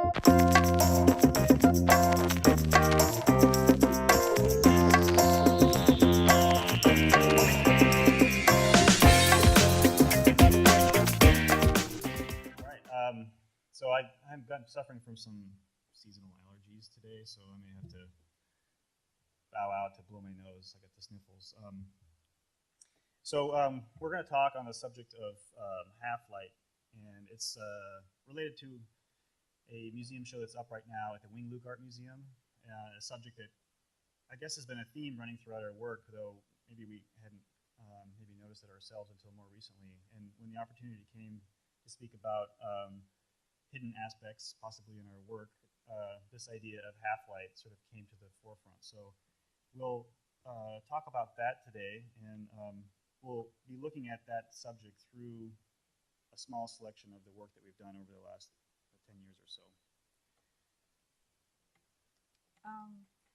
So I'm suffering from some seasonal allergies today, so I may have to bow out to blow my nose. I got the sniffles. We're going to talk on the subject of half-light, and it's related to a museum show that's up right now at the Wing Luke Art Museum, a subject that I guess has been a theme running throughout our work, though maybe we hadn't maybe noticed it ourselves until more recently. And when the opportunity came to speak about hidden aspects possibly in our work, this idea of half-light sort of came to the forefront. So we'll talk about that today, and we'll be looking at that subject through a small selection of the work that we've done over the last 10 years or so.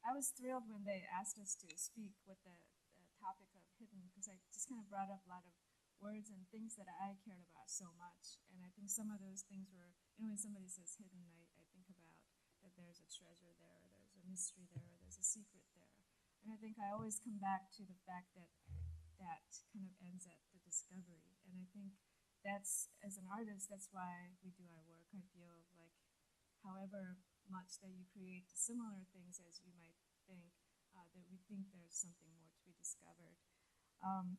I was thrilled when they asked us to speak with the topic of hidden, because I just kind of brought up a lot of words and things that I cared about so much. And I think some of those things were, when somebody says hidden, I think about that there's a treasure there, there's a mystery there, there's a secret there. And I think I always come back to the fact that that kind of ends at the discovery. And I think that's, as an artist, that's why we do our work. I feel like however much that you create similar things as you might think, that we think there's something more to be discovered.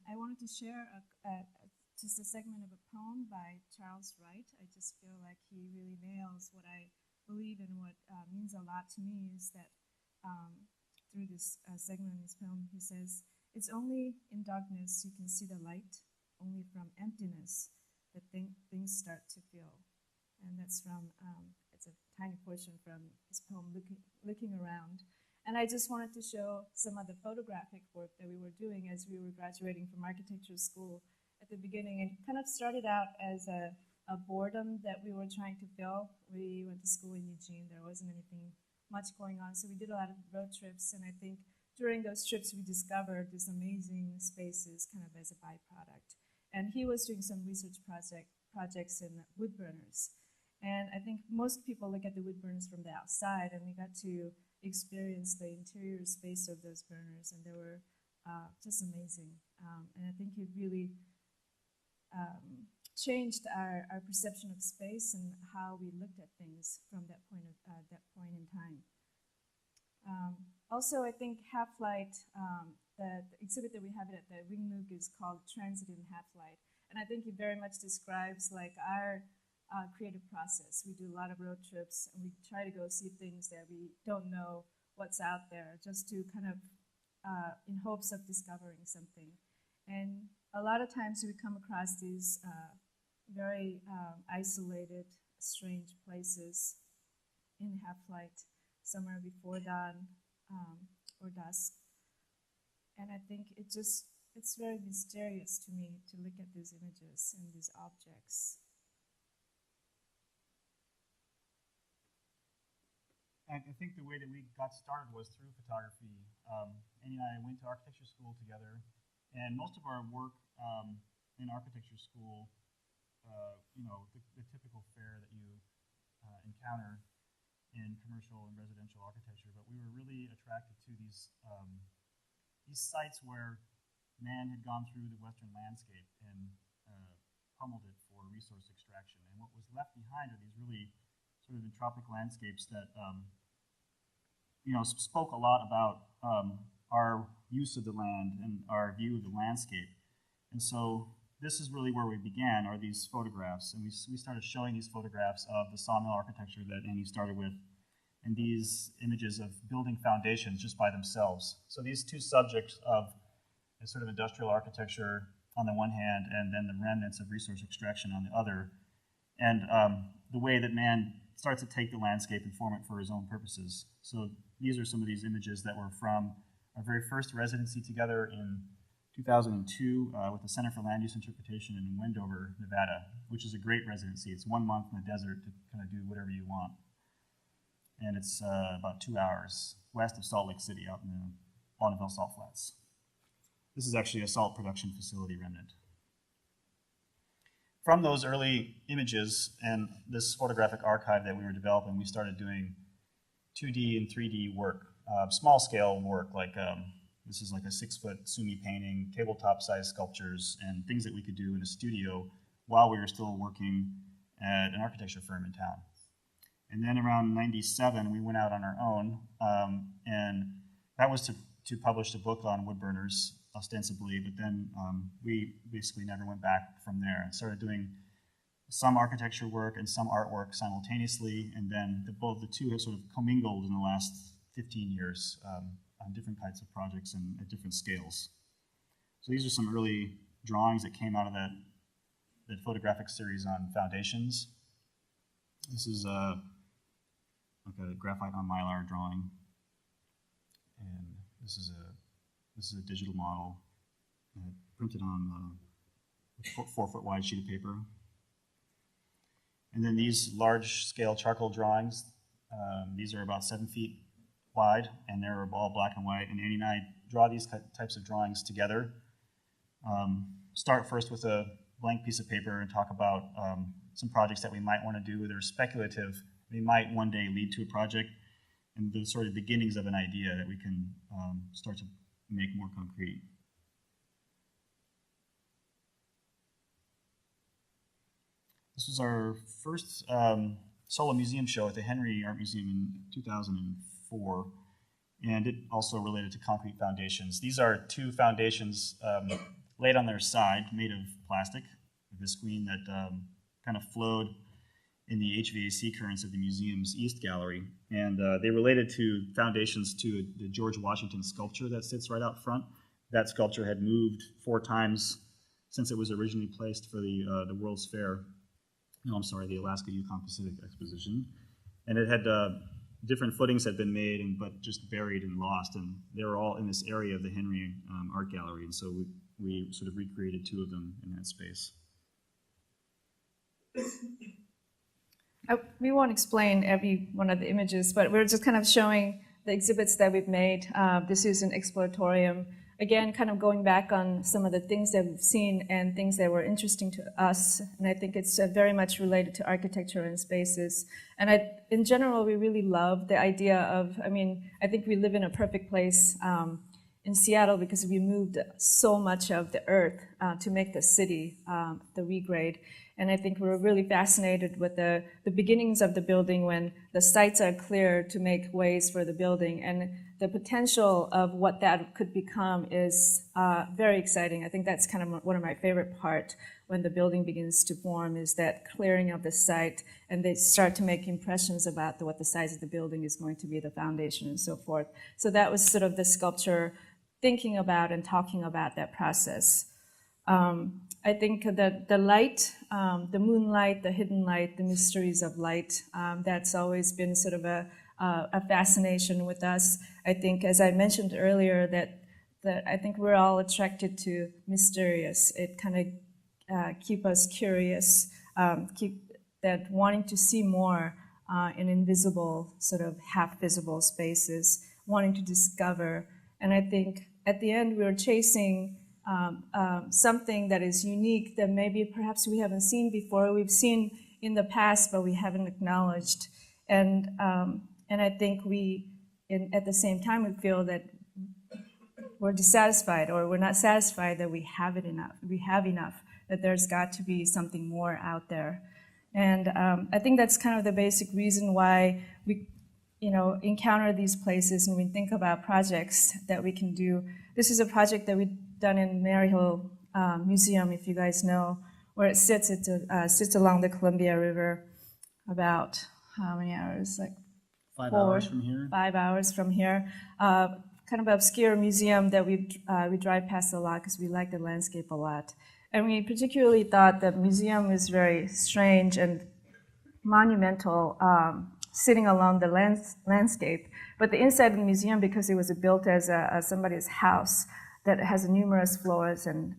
I wanted to share just a segment of a poem by Charles Wright. I just feel like he really nails what I believe and what means a lot to me is that through this segment in this poem, he says, "It's only in darkness you can see the light, only from emptiness that things start to feel." And that's from, it's a tiny portion from his poem, Looking Around. And I just wanted to show some of the photographic work that we were doing as we were graduating from architecture school at the beginning. And it kind of started out as a boredom that we were trying to fill. We went to school in Eugene. There wasn't anything much going on, so we did a lot of road trips. And I think during those trips, we discovered these amazing spaces kind of as a byproduct. And he was doing some research projects in wood burners. And I think most people look at the wood burners from the outside, and we got to experience the interior space of those burners, and they were just amazing. And I think it really changed our perception of space and how we looked at things from that point in time. Also, I think half-light, the exhibit that we have at the Wing Luke is called Transit in Half-Light, and I think it very much describes like our creative process. We do a lot of road trips, and we try to go see things that we don't know what's out there, just to kind of in hopes of discovering something. And a lot of times we come across these very isolated, strange places in half-light, somewhere before dawn or dusk. And I think it's very mysterious to me to look at these images and these objects. And I think the way that we got started was through photography. Annie and I went to architecture school together, and most of our work in architecture school, the typical fare that you encounter in commercial and residential architecture, but we were really attracted to these sites where man had gone through the Western landscape and pummeled it for resource extraction. And what was left behind are these really sort of entropic landscapes that spoke a lot about our use of the land and our view of the landscape. And so this is really where we began, are these photographs. And we started showing these photographs of the sawmill architecture that Annie started with, and these images of building foundations just by themselves. So these two subjects of a sort of industrial architecture on the one hand, and then the remnants of resource extraction on the other, and the way that man starts to take the landscape and form it for his own purposes. So these are some of these images that were from our very first residency together in 2002 with the Center for Land Use Interpretation in Wendover, Nevada, which is a great residency. It's 1 month in the desert to kind of do whatever you want. And it's about 2 hours west of Salt Lake City out in the Bonneville Salt Flats. This is actually a salt production facility remnant. from those early images and this photographic archive that we were developing, we started doing 2D and 3D work, small scale work, like this is like a 6-foot Sumi painting, tabletop size sculptures, and things that we could do in a studio while we were still working at an architecture firm in town. And then around '97, we went out on our own, and that was to publish a book on wood burners, ostensibly, but then we basically never went back from there and started doing some architecture work and some artwork simultaneously, and then both the two have sort of commingled in the last 15 years on different types of projects and at different scales. So these are some early drawings that came out of that photographic series on foundations. This is like a graphite on mylar drawing, and this is a digital model printed on a 4-foot wide sheet of paper. And then these large-scale charcoal drawings, these are about 7 feet wide, and they're all black and white. And Annie and I draw these types of drawings together. Start first with a blank piece of paper and talk about some projects that we might want to do. They're speculative. They might one day lead to a project, and the sort of beginnings of an idea that we can start to make more concrete. This was our first solo museum show at the Henry Art Museum in 2004, and it also related to concrete foundations. These are 2 foundations laid on their side, made of plastic, a visqueen that kind of flowed in the HVAC currents of the museum's East Gallery. And they related to foundations to the George Washington sculpture that sits right out front. That sculpture had moved 4 times since it was originally placed for the World's Fair. No, I'm sorry, the Alaska Yukon Pacific Exposition. And it had different footings had been made, but just buried and lost. And they were all in this area of the Henry Art Gallery. And so we sort of recreated 2 of them in that space. We won't explain every one of the images, but we're just kind of showing the exhibits that we've made. This is an exploratorium. Again, kind of going back on some of the things that we've seen and things that were interesting to us. And I think it's very much related to architecture and spaces. And in general, we really love the idea of, I think we live in a perfect place in Seattle because we moved so much of the earth to make the city, the regrade. And I think we're really fascinated with the beginnings of the building when the sites are clear to make ways for the building. And the potential of what that could become is very exciting. I think that's kind of one of my favorite parts when the building begins to form, is that clearing of the site, and they start to make impressions about what the size of the building is going to be, the foundation and so forth. So that was sort of the sculpture thinking about and talking about that process. I think that the light, the moonlight, the hidden light, the mysteries of light, that's always been sort of a fascination with us. I think, as I mentioned earlier, that I think we're all attracted to mysterious. It kind of keep us curious, keep that wanting to see more in invisible, sort of half-visible spaces, wanting to discover. And I think at the end we're chasing something that is unique that maybe perhaps we haven't seen before. We've seen in the past, but we haven't acknowledged. And I think at the same time, we feel that we're dissatisfied, or we're not satisfied that we have enough, that there's got to be something more out there. And I think that's kind of the basic reason why we encounter these places and we think about projects that we can do. This is a project that we've done in Maryhill Museum, if you guys know, where it sits. It sits along the Columbia River, about how many hours? Like 5 hours from here. 5 hours from here. Kind of obscure museum that we drive past a lot because we like the landscape a lot. And we particularly thought the museum was very strange and monumental, sitting along the landscape. But the inside of the museum, because it was built as somebody's house that has numerous floors and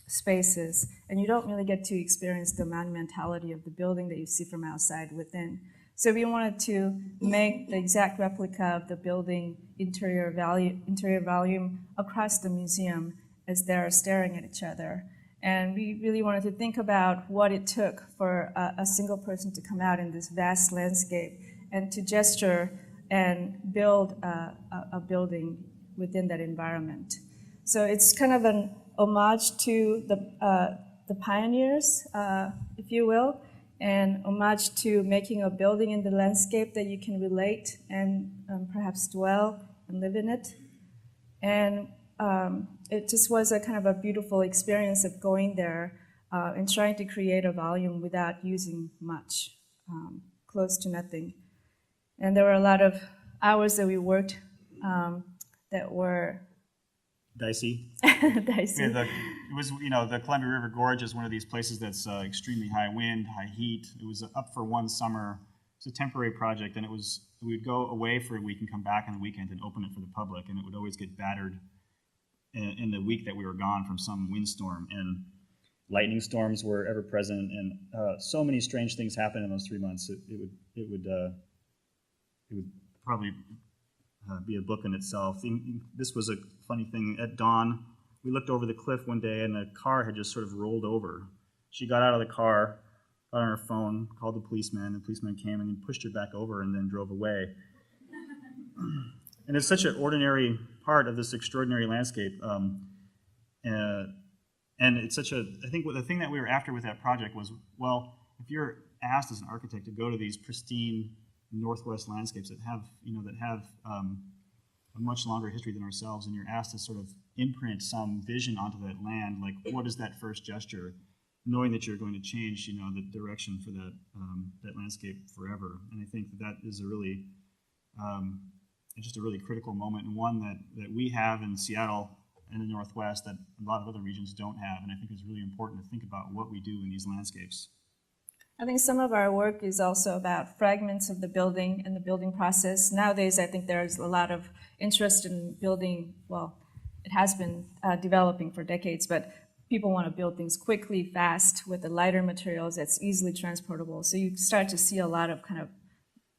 spaces, and you don't really get to experience the monumentality of the building that you see from outside within. So we wanted to make the exact replica of the building interior volume across the museum as they're staring at each other. And we really wanted to think about what it took for a single person to come out in this vast landscape and to gesture and build a building within that environment. So it's kind of an homage to the pioneers, if you will, and homage to making a building in the landscape that you can relate and perhaps dwell and live in it. And it just was a kind of a beautiful experience of going there and trying to create a volume without using much, close to nothing. And there were a lot of hours that we worked that were Dicey. dicey. Yeah, it was, the Columbia River Gorge is one of these places that's extremely high wind, high heat. It was up for one summer. It's a temporary project, and we'd go away for a week and come back on the weekend and open it for the public, and it would always get battered in the week that we were gone from some windstorm. And lightning storms were ever present, and so many strange things happened in those 3 months. It would probably be a book in itself. This was a funny thing. At dawn, we looked over the cliff one day, and a car had just sort of rolled over. She got out of the car, got on her phone, called the policeman. The policeman came and he pushed her back over and then drove away. And it's such an ordinary part of this extraordinary landscape. And it's such a, I think the thing that we were after with that project was, well, if you're asked as an architect to go to these pristine Northwest landscapes that have a much longer history than ourselves, and you're asked to sort of imprint some vision onto that land, like what is that first gesture, knowing that you're going to change, the direction for that landscape forever. And I think that is a really, just a really critical moment, and one that we have in Seattle and the Northwest that a lot of other regions don't have. And I think it's really important to think about what we do in these landscapes. I think some of our work is also about fragments of the building and the building process. Nowadays, I think there's a lot of interest in building, well, it has been developing for decades, but people want to build things quickly, fast, with the lighter materials that's easily transportable. So you start to see a lot of kind of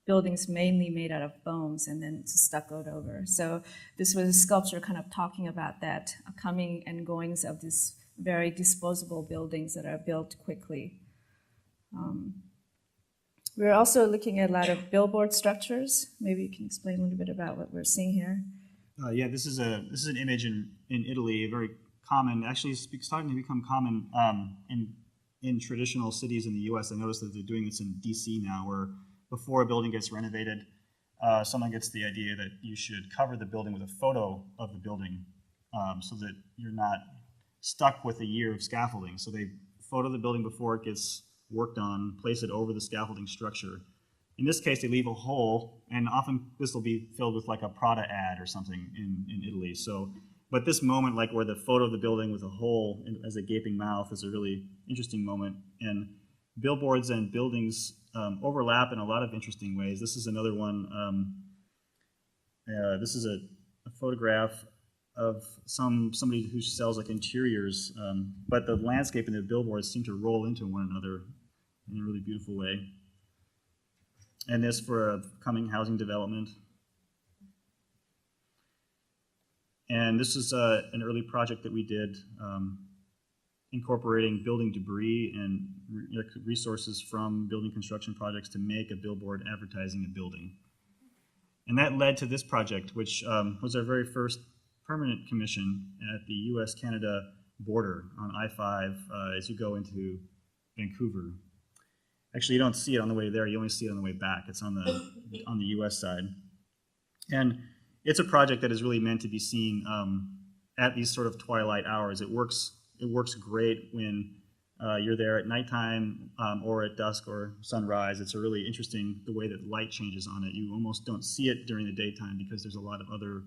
buildings mainly made out of foams and then stuccoed over. So this was a sculpture kind of talking about that, coming and goings of these very disposable buildings that are built quickly. We're also looking at a lot of billboard structures. Maybe you can explain a little bit about what we're seeing here. Yeah, this is an image in Italy, very common. Actually, it's starting to become common in traditional cities in the U.S. I noticed that they're doing this in D.C. now, where before a building gets renovated, someone gets the idea that you should cover the building with a photo of the building, so that you're not stuck with a year of scaffolding. So they photo the building before it gets worked on, place it over the scaffolding structure. In this case, they leave a hole, and often this will be filled with like a Prada ad or something in Italy. So, but this moment, like where the photo of the building with a hole as a gaping mouth, is a really interesting moment. And billboards and buildings overlap in a lot of interesting ways. This is another one. This is a photograph of somebody who sells like interiors, but the landscape and the billboards seem to roll into one another in a really beautiful way. And this for a coming housing development. And this is an early project that we did, incorporating building debris and resources from building construction projects to make a billboard advertising a building. And that led to this project, which was our very first permanent commission at the U.S.-Canada border on I-5 as you go into Vancouver. Actually, you don't see it on the way there. You only see it on the way back. It's on the U.S. side. And it's a project that is really meant to be seen at these sort of twilight hours. It works great when you're there at nighttime or at dusk or sunrise. It's a really interesting, the way that light changes on it. You almost don't see it during the daytime because there's a lot of other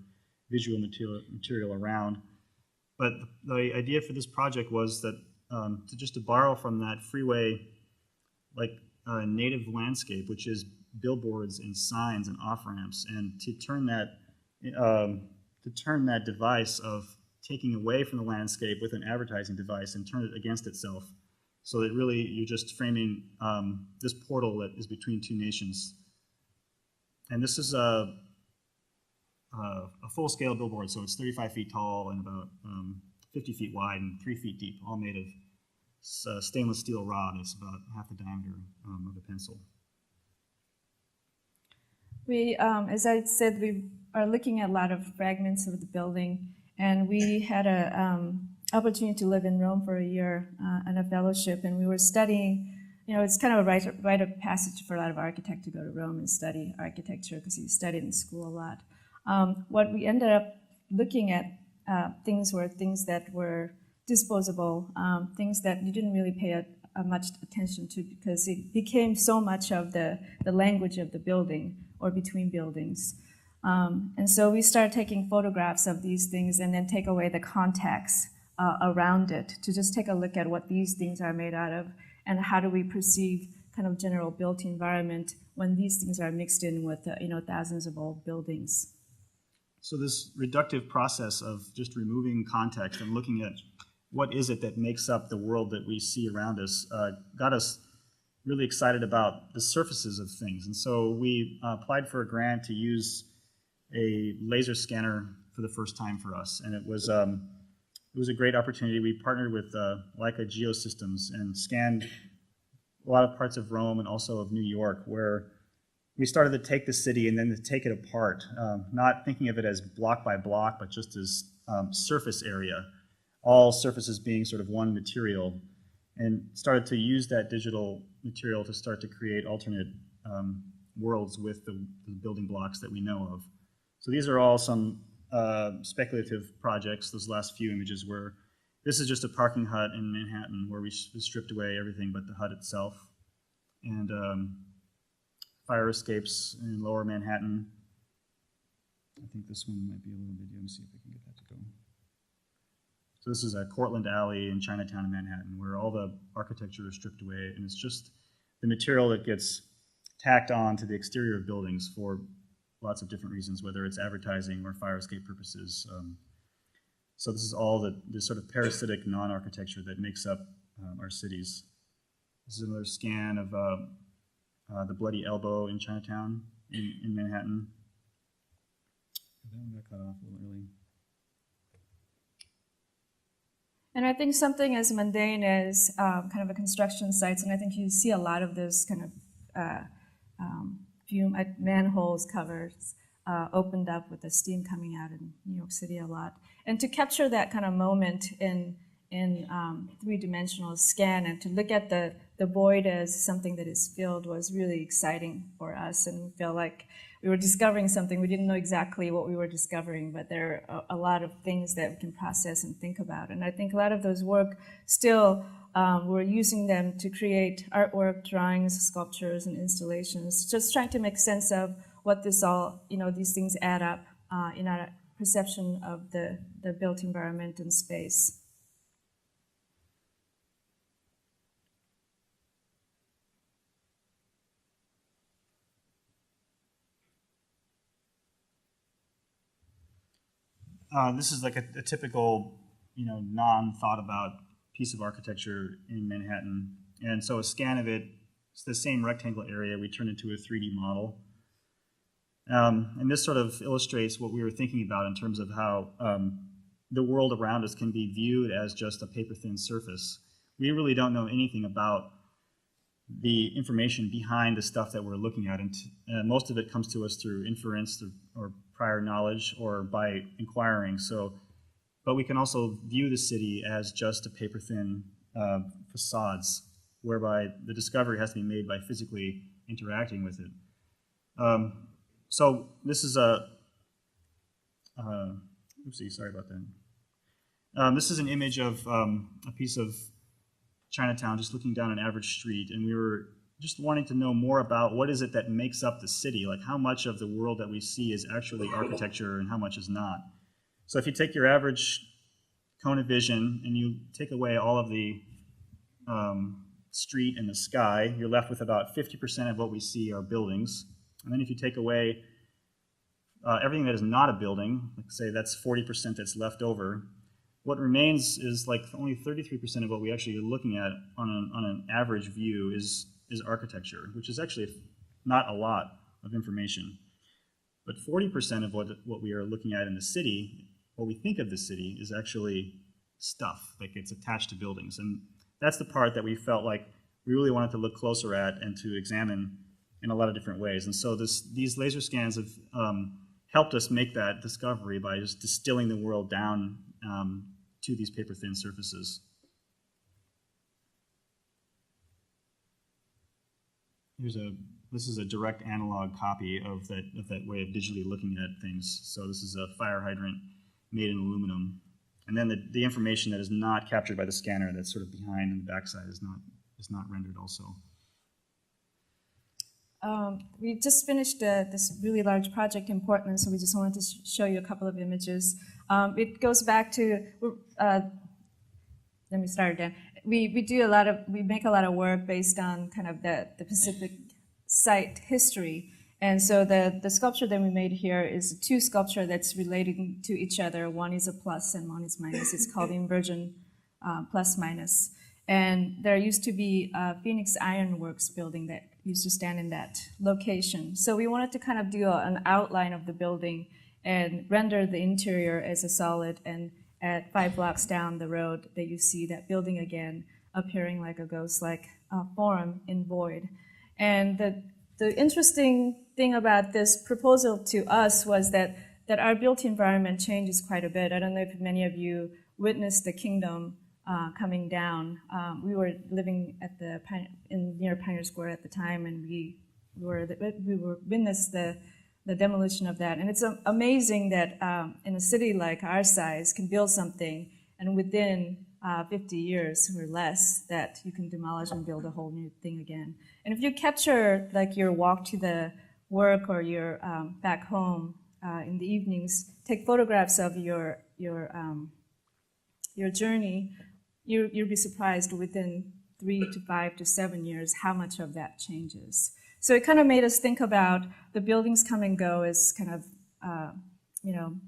visual material around. But the idea for this project was that to borrow from that freeway, like native landscape, which is billboards and signs and off-ramps, and to turn that device of taking away from the landscape with an advertising device and turn it against itself, so that really you're just framing this portal that is between two nations. And this is a full-scale billboard, so it's 35 feet tall and about 50 feet wide and 3 feet deep, all made of stainless steel rod. It's about half the diameter of a pencil. We, as I said, we are looking at a lot of fragments of the building, and we had a opportunity to live in Rome for a year on a fellowship, and we were studying. You know, it's kind of a rite of passage for a lot of architects to go to Rome and study architecture because you studied in school a lot. What we ended up looking at things that were disposable, things that you didn't really pay much attention to because it became so much of the language of the building or between buildings. And so we started taking photographs of these things and then take away the context around it to just take a look at what these things are made out of and how do we perceive kind of general built environment when these things are mixed in with thousands of old buildings. So this reductive process of just removing context and looking at what is it that makes up the world that we see around us got us really excited about the surfaces of things. And so we applied for a grant to use a laser scanner for the first time for us. And it was a great opportunity. We partnered with Leica Geosystems and scanned a lot of parts of Rome and also of New York, where we started to take the city and then to take it apart, not thinking of it as block by block, but just as surface area, all surfaces being sort of one material, and started to use that digital material to start to create alternate worlds with the building blocks that we know of. So these are all some speculative projects, those last few images where this is just a parking hut in Manhattan where we stripped away everything but the hut itself. And fire escapes in lower Manhattan. I think this one might be a little video. Let me see if we can get that to go. So this is a Cortlandt Alley in Chinatown in Manhattan where all the architecture is stripped away and it's just the material that gets tacked on to the exterior of buildings for lots of different reasons, whether it's advertising or fire escape purposes. So this is all the sort of parasitic non-architecture that makes up our cities. This is another scan of the Bloody Elbow in Chinatown in Manhattan. That one got cut off a little early. And I think something as mundane as kind of a construction sites, and I think you see a lot of those kind of manholes covers opened up with the steam coming out in New York City a lot. And to capture that kind of moment in three-dimensional scan and to look at the void as something that is filled was really exciting for us, and we felt like we were discovering something. We didn't know exactly what we were discovering, but there are a lot of things that we can process and think about. And I think a lot of those work still, we're using them to create artwork, drawings, sculptures, and installations, just trying to make sense of what this all, these things add up in our perception of the built environment and space. This is like a typical, non-thought about piece of architecture in Manhattan. And so a scan of it, it's the same rectangle area we turned into a 3D model. And this sort of illustrates what we were thinking about in terms of how the world around us can be viewed as just a paper-thin surface. We really don't know anything about the information behind the stuff that we're looking at, and most of it comes to us through inference or prior knowledge or by inquiring. But we can also view the city as just a paper-thin facades, whereby the discovery has to be made by physically interacting with it. So this is oopsie, sorry about that. This is an image of a piece of Chinatown, just looking down an average street, and we were just wanting to know more about what is it that makes up the city, like how much of the world that we see is actually architecture and how much is not. So if you take your average cone of vision and you take away all of the street and the sky, you're left with about 50% of what we see are buildings. And then if you take away everything that is not a building, like say that's 40% that's left over, what remains is like only 33% of what we actually are looking at on an average view is architecture, which is actually not a lot of information. But 40% of what we are looking at in the city, what we think of the city, is actually stuff that gets attached to buildings. And that's the part that we felt like we really wanted to look closer at and to examine in a lot of different ways. And so these laser scans have helped us make that discovery by just distilling the world down to these paper-thin surfaces. This is a direct analog copy of that way of digitally looking at things. So this is a fire hydrant made in aluminum. And then the information that is not captured by the scanner that's sort of behind in the backside is not rendered also. We just finished this really large project in Portland, so we just wanted to show you a couple of images. It goes back to, let me start again. We make a lot of work based on kind of the Pacific site history. And so the sculpture that we made here is two sculpture that's relating to each other. One is a plus and one is minus. It's called Inversion plus minus. And there used to be a Phoenix Iron Works building that used to stand in that location. So we wanted to kind of do an outline of the building and render the interior as a solid. And at 5 blocks down the road, that you see that building again appearing like a ghost-like form in void. And the interesting thing about this proposal to us was that our built environment changes quite a bit. I don't know if many of you witnessed the kingdom coming down. We were living at near Pioneer Square at the time, and we witnessed the demolition of that. And it's amazing that in a city like our size can build something, and within 50 years or less, that you can demolish and build a whole new thing again. And if you capture like your walk to the work or your back home in the evenings, take photographs of your journey, you'll be surprised within 3 to 5 to 7 years how much of that changes. So it kind of made us think about the buildings come and go as kind of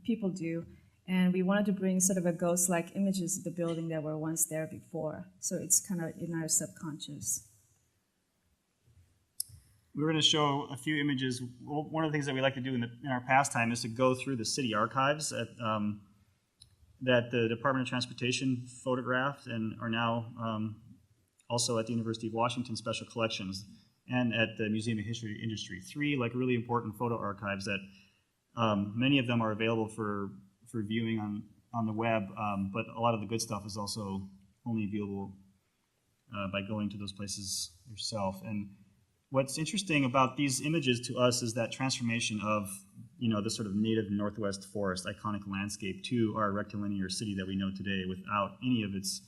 people do. And we wanted to bring sort of a ghost-like images of the building that were once there before. So it's kind of in our subconscious. We're going to show a few images. One of the things that we like to do in our pastime is to go through the city archives that the Department of Transportation photographed and are now also at the University of Washington Special Collections and at the Museum of History Industry. 3 like really important photo archives that many of them are available for viewing on the web, but a lot of the good stuff is also only viewable by going to those places yourself. And what's interesting about these images to us is that transformation of the sort of native Northwest forest iconic landscape to our rectilinear city that we know today without any of its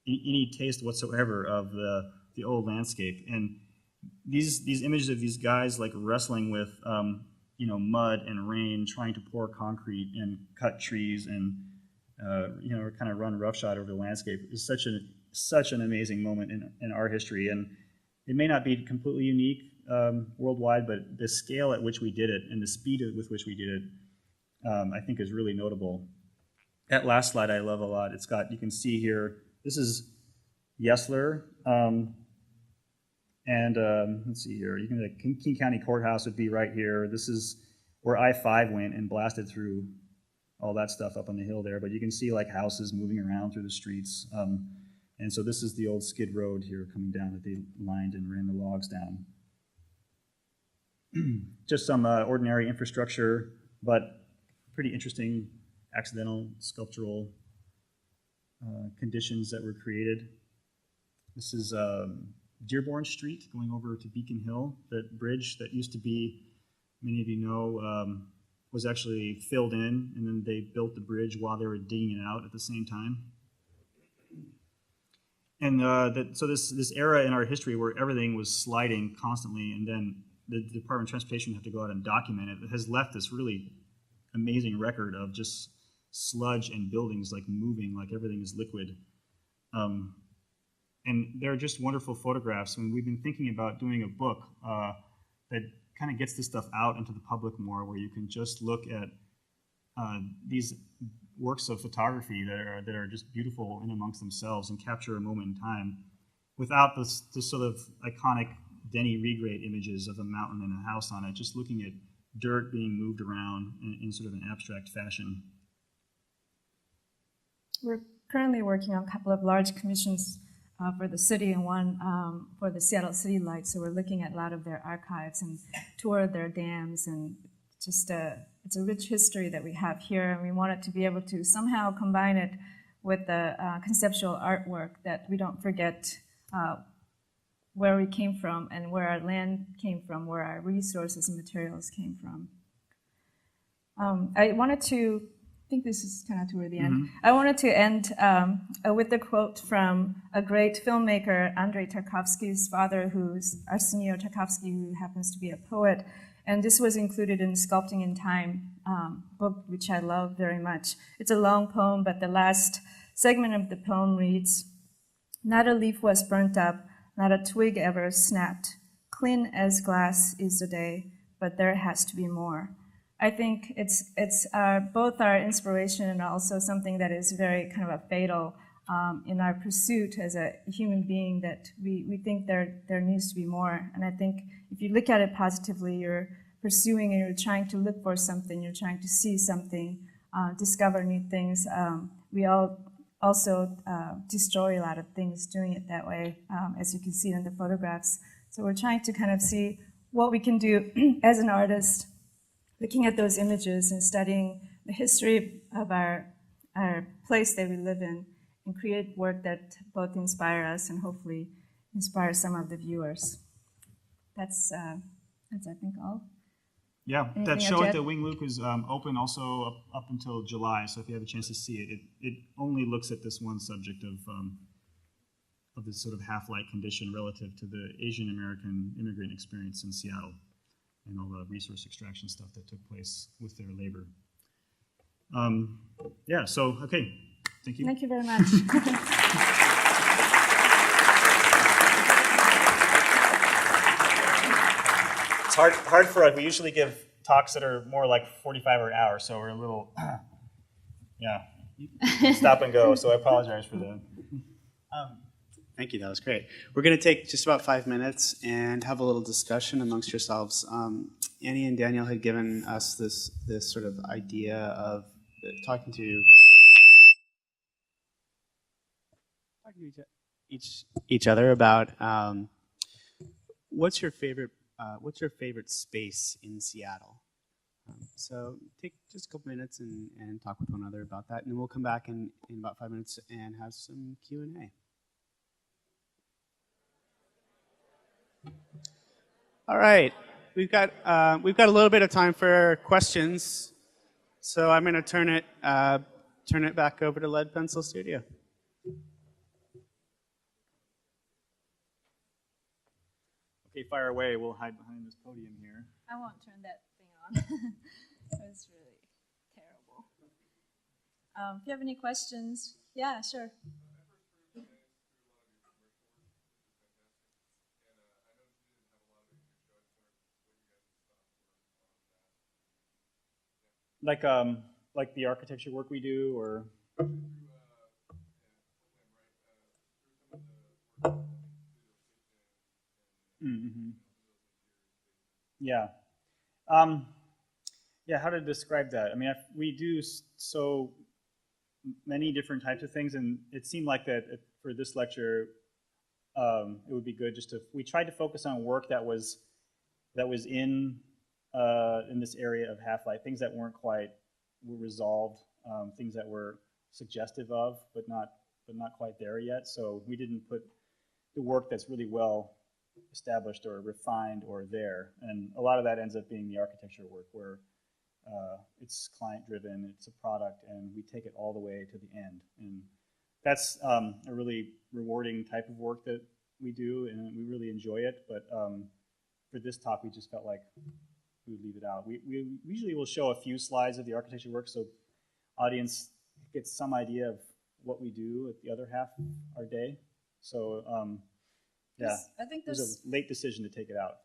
any taste whatsoever of the old landscape. And these images of these guys like wrestling with mud and rain, trying to pour concrete and cut trees and kind of run roughshod over the landscape is such an amazing moment in our history. And it may not be completely unique worldwide, but the scale at which we did it and the speed with which we did it, I think is really notable. That last slide I love a lot. You can see here, this is Yesler, let's see here, the King County Courthouse would be right here. This is where I-5 went and blasted through all that stuff up on the hill there, but you can see like houses moving around through the streets. And so this is the old skid road here coming down that they lined and ran the logs down. Just some ordinary infrastructure, but pretty interesting accidental sculptural conditions that were created. This is Dearborn Street going over to Beacon Hill. That bridge that used to be, many of you know, was actually filled in, and then they built the bridge while they were digging it out at the same time. And so this era in our history where everything was sliding constantly, and then the Department of Transportation had to go out and document it, has left this really amazing record of just sludge and buildings like moving, like everything is liquid. And they're just wonderful photographs. I mean, we've been thinking about doing a book that kind of gets this stuff out into the public more, where you can just look at these works of photography that are just beautiful in amongst themselves and capture a moment in time without this sort of iconic Denny Regrade images of a mountain and a house on it, just looking at dirt being moved around in sort of an abstract fashion. We're currently working on a couple of large commissions for the city and one for the Seattle City Lights. So we're looking at a lot of their archives and tour their dams, and just it's a rich history that we have here, and we wanted to be able to somehow combine it with the conceptual artwork, that we don't forget where we came from and where our land came from, where our resources and materials came from. I wanted to, I think this is kind of toward the end. I wanted to end with a quote from a great filmmaker, Andrei Tarkovsky's father, who's Arsenio Tarkovsky, who happens to be a poet. And this was included in Sculpting in Time book, which I love very much. It's a long poem, but the last segment of the poem reads, "Not a leaf was burnt up, not a twig ever snapped. Clean as glass is the day, but there has to be more." I think it's both our inspiration and also something that is very kind of a fatal in our pursuit as a human being, that we think there needs to be more. And I think if you look at it positively, you're pursuing and you're trying to look for something, you're trying to see something, discover new things. We all also destroy a lot of things doing it that way, as you can see in the photographs. So we're trying to kind of see what we can do as an artist, looking at those images and studying the history of our place that we live in, and create work that both inspire us and hopefully inspire some of the viewers. That's I think all. Yeah, Anything that show at else, the Wing Luke is open also up until July. So if you have a chance to see it, it only looks at this one subject of this sort of half-light condition relative to the Asian American immigrant experience in Seattle and all the resource extraction stuff that took place with their labor. Yeah. So okay, thank you. Thank you very much. It's hard for us. We usually give talks that are more like 45 or an hour, so we're a little, stop and go. So I apologize for that. Thank you. That was great. We're going to take just about 5 minutes and have a little discussion amongst yourselves. Annie and Daniel had given us this sort of idea of talking to each other about what's your favorite space in Seattle. So take just a couple minutes and talk with one another about that, and then we'll come back in about 5 minutes and have some Q&A. All right, we've got a little bit of time for questions, so I'm going to turn it back over to Lead Pencil Studio. Okay, fire away. We'll hide behind this podium here. I won't turn that thing on. It was really terrible. If you have any questions, yeah, sure. Like the architecture work we do, or. Mm-hmm. Yeah. Yeah, how to describe that? I mean, we do so many different types of things, and it seemed like that for this lecture, it would be good just to. We tried to focus on work that was in this area of half-light, things that weren't quite resolved, things that were suggestive of, but not quite there yet. So we didn't put the work that's really well established or refined or there, and a lot of that ends up being the architecture work where it's client-driven, it's a product, and we take it all the way to the end. And that's a really rewarding type of work that we do, and we really enjoy it. But for this talk, we just felt like we would leave it out. We usually will show a few slides of the architecture work so audience gets some idea of what we do at the other half of our day. So yeah, I think it was a late decision to take it out.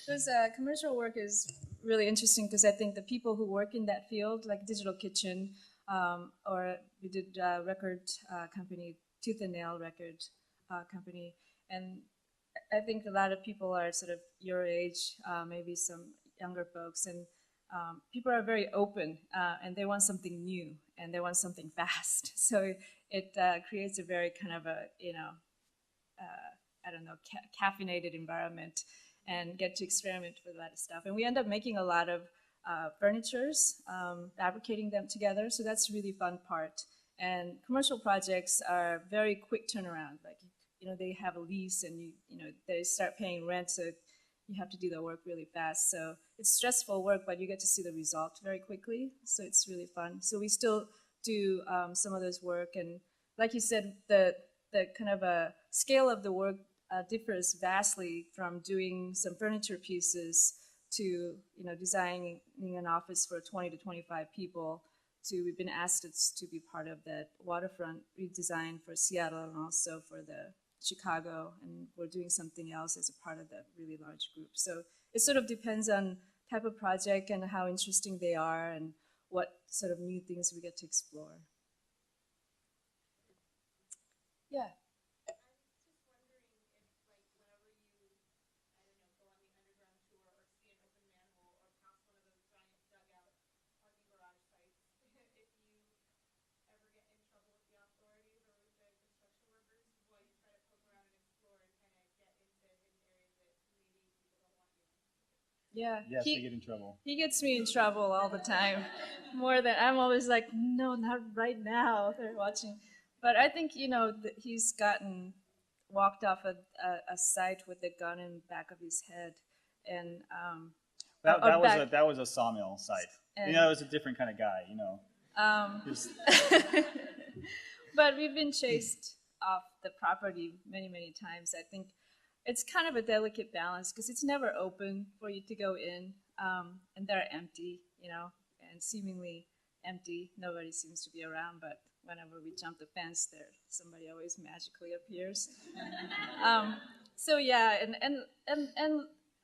This commercial work is really interesting because I think the people who work in that field, like Digital Kitchen, or we did a record company, Tooth and Nail record company, and I think a lot of people are sort of your age, maybe some younger folks, and people are very open and they want something new and they want something fast. So it creates a very kind of a, I don't know, caffeinated environment and get to experiment with a lot of stuff. And we end up making a lot of furnitures, fabricating them together. So that's a really fun part. And commercial projects are very quick turnaround. Like, they have a lease and they start paying rent. So you have to do the work really fast. So it's stressful work, but you get to see the result very quickly. So it's really fun. So we still do some of those work. And like you said, the kind of a scale of the work differs vastly from doing some furniture pieces to designing an office for 20 to 25 people to we've been asked to be part of that waterfront redesign for Seattle and also for the Chicago, and we're doing something else as a part of that really large group. So it sort of depends on type of project and how interesting they are and what sort of new things we get to explore. Yeah. Yeah. Yes, they get in trouble. He gets me in trouble all the time. More than I'm always like, no, not right now. They're watching. But I think, he's gotten walked off a site with a gun in the back of his head. And that was a sawmill site. And, it was a different kind of guy, But we've been chased off the property many, many times. I think it's kind of a delicate balance because it's never open for you to go in, and they're empty, and seemingly empty. Nobody seems to be around, but whenever we jump the fence, somebody always magically appears. So yeah, and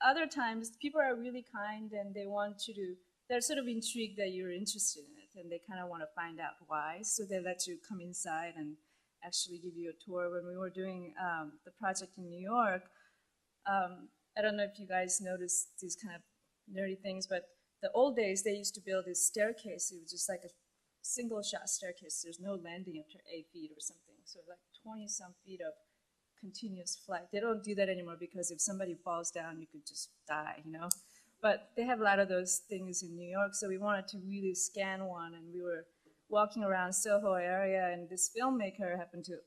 other times people are really kind and they want you to. They're sort of intrigued that you're interested in it, and they kind of want to find out why. So they let you come inside and actually give you a tour. When we were doing the project in New York, I don't know if you guys noticed these kind of nerdy things, but the old days they used to build this staircase. It was just like a single shot staircase. There's no landing after 8 feet or something. So like 20 some feet of continuous flight. They don't do that anymore because if somebody falls down, you could just die, But they have a lot of those things in New York, so we wanted to really scan one, and we were walking around Soho area, and this filmmaker happened to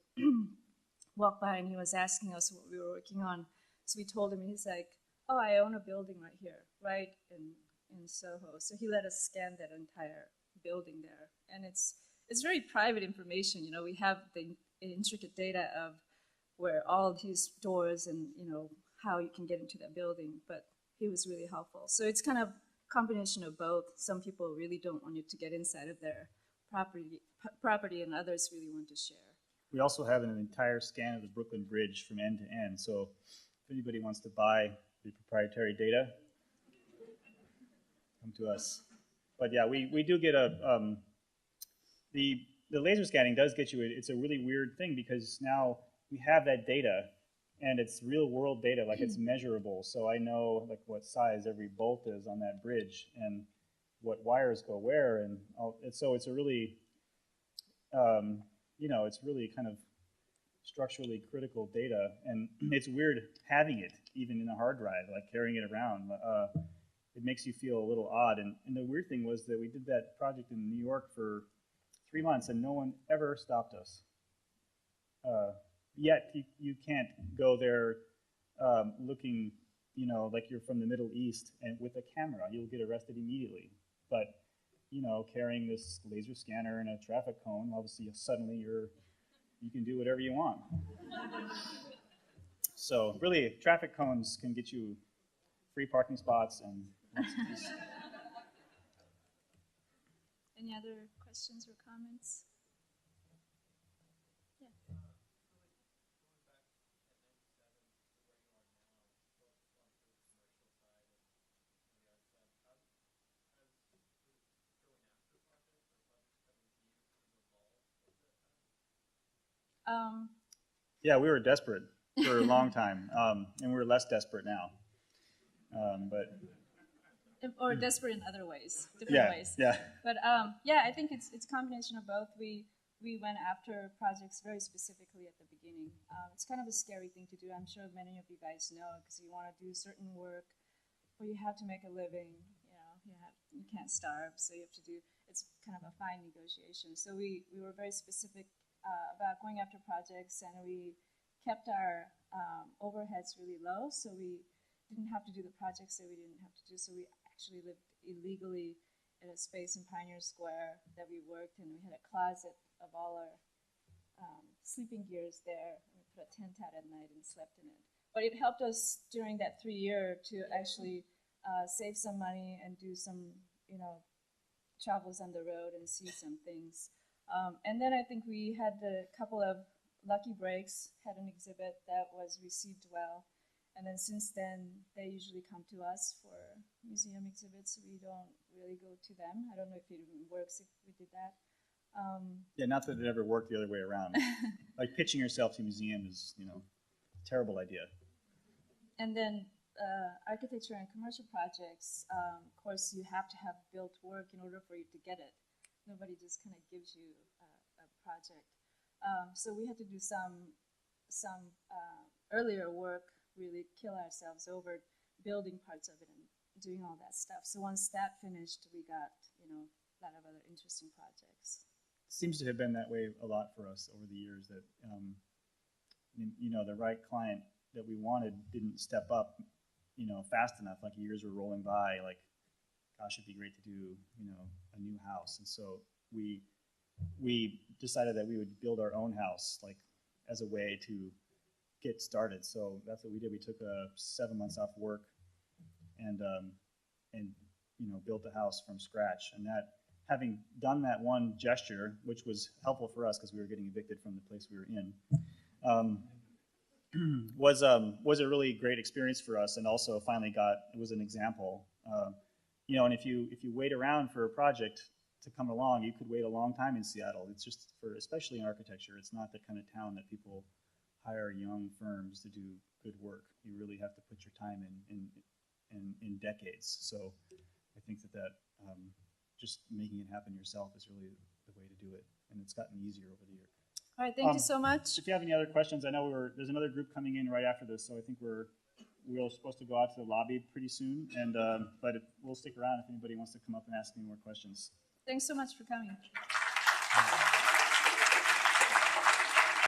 walk by, and he was asking us what we were working on. So we told him, and he's like, oh, I own a building right here, right in Soho. So he let us scan that entire building there. And it's very private information. We have the intricate data of where all his doors and, how you can get into that building. But he was really helpful. So it's kind of a combination of both. Some people really don't want you to get inside of their property, and others really want to share. We also have an entire scan of the Brooklyn Bridge from end to end. So if anybody wants to buy the proprietary data, come to us. But yeah, we do get the laser scanning does get you, it's a really weird thing because now we have that data and it's real world data, like it's measurable. So I know like what size every bolt is on that bridge and what wires go where. And so it's a really, it's really kind of structurally critical data. And it's weird having it even in a hard drive, like carrying it around. It makes you feel a little odd. And the weird thing was that we did that project in New York for 3 months and no one ever stopped us. Yet you can't go there looking, like you're from the Middle East and with a camera. You'll get arrested immediately. But, carrying this laser scanner and a traffic cone, obviously suddenly you can do whatever you want. So really, traffic cones can get you free parking spots and lots of peace. Any other questions or comments? Yeah. Yeah, we were desperate for a long time, and we're less desperate now. But or desperate in other ways, different Yeah, ways. yeah. But yeah, I think it's a combination of both. We went after projects very specifically at the beginning. It's kind of a scary thing to do. I'm sure many of you guys know, because you want to do certain work where you have to make a living. You can't starve, so you have to do. It's kind of a fine negotiation. So we were very specific about going after projects, and we kept our overheads really low, so we didn't have to do the projects that we didn't have to do. So we actually lived illegally in a space in Pioneer Square that we worked in. We had a closet of all our sleeping gears there. We put a tent out at night and slept in it. But it helped us during that 3 year to actually save some money and do some, travels on the road and see some things. And then I think we had a couple of lucky breaks, had an exhibit that was received well. And then since then, they usually come to us for museum exhibits. We don't really go to them. I don't know if it even works if we did that. Yeah, not that it ever worked the other way around. Like pitching yourself to a museum is, a terrible idea. And then architecture and commercial projects, of course, you have to have built work in order for you to get it. Nobody just kind of gives you a project. So we had to do some earlier work, really kill ourselves over building parts of it and doing all that stuff. So once that finished, we got, a lot of other interesting projects. Seems to have been that way a lot for us over the years, that the right client that we wanted didn't step up fast enough. Like years were rolling by, like, gosh, it'd be great to do a new house. And so we decided that we would build our own house, like, as a way to get started. So that's what we did. We took 7 months off work and built a house from scratch. And that, having done that one gesture, which was helpful for us because we were getting evicted from the place we were in, was a really great experience for us, and also finally it was an example. And if you wait around for a project to come along, you could wait a long time in Seattle. It's just especially in architecture, it's not the kind of town that people hire young firms to do good work. You really have to put your time in decades. So I think that just making it happen yourself is really the way to do it, and it's gotten easier over the years. All right, thank you so much. If you have any other questions, I know there's another group coming in right after this, so I think we're supposed to go out to the lobby pretty soon, and but we'll stick around if anybody wants to come up and ask any more questions. Thanks so much for coming.